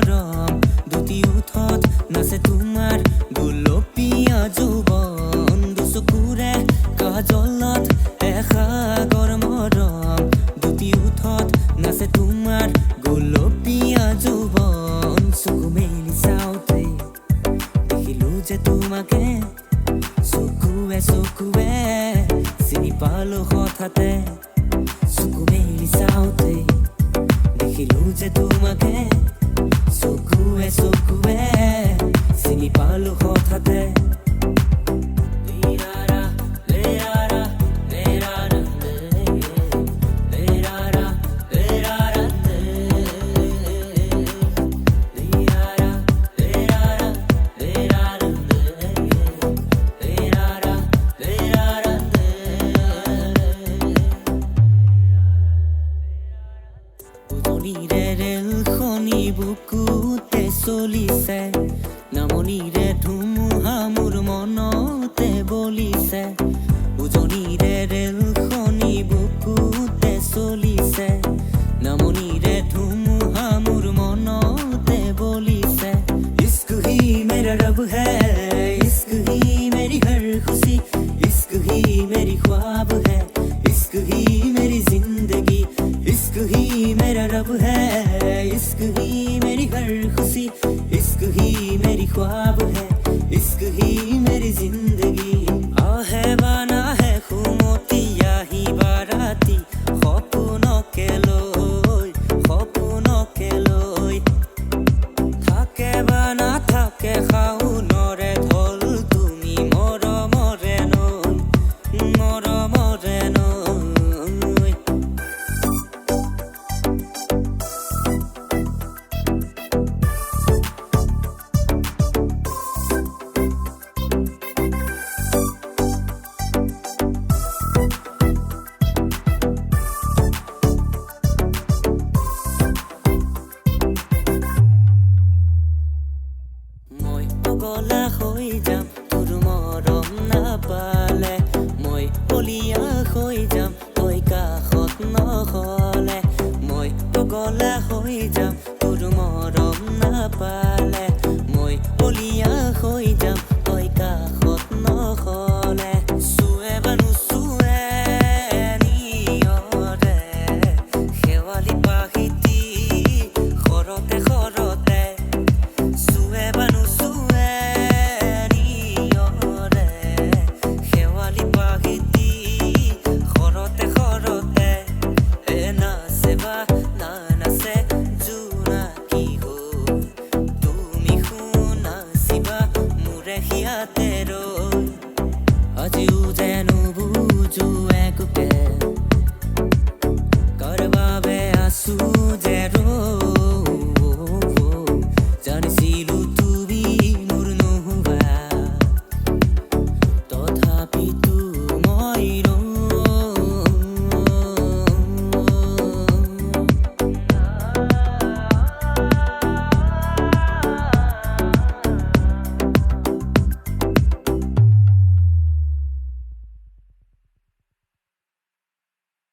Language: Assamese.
মৰম দুটি উঠত নাচে তোমাৰ গুলপীয়া যৌৱন দুচকুৰে কাজলত এসাগৰ মৰম দুটি উঠত নাচে তোমাৰ গুলপীয়া যৌৱন চকু মেলি চাওঁতে দেখিলো যে তোমাকে চকুৱে চকুৱে চিনি পালো হঠাতে চকু মেলি চাওঁতে দেখিলো যে তোমাকে চকুৱে চকুৱে চিনি পালো হঠাতে ৰেলখনি বুকুতে চলিছে নামনিৰে ধুমুহা মোৰ মনতে বলিছে উজনিৰে ৰেলখনি বুকুতে চলিছে নামনিৰে ধুমুহা মোৰ মনতে বলিছে ইস্ক হি মেৰা ৰব হে ইস্ক হি মেৰি হৰ খুশি ইস্ক হি মেৰি ख्वाब है इश्क ही मेरी जिंदगी इश्क ही मेरा रब है इश्क ही मेरी हर खुशी इश्क ही मेरी ख्वाब है इश्क ही मेरी जिंदगी आहे बाना है खुमोतिया ही बाराती সপোনকে লৈ থাকে বা নাথাকে শাওনৰে ঢল তুমি মৰমৰে নৈ মৰমৰে নৈ পগলা হৈ যাম তোৰ মৰম নাপালে মই বলিয়া হৈ যাম তই কাষত নহ'লে মই পগলা হৈ যাম তোৰ মৰম নাপালে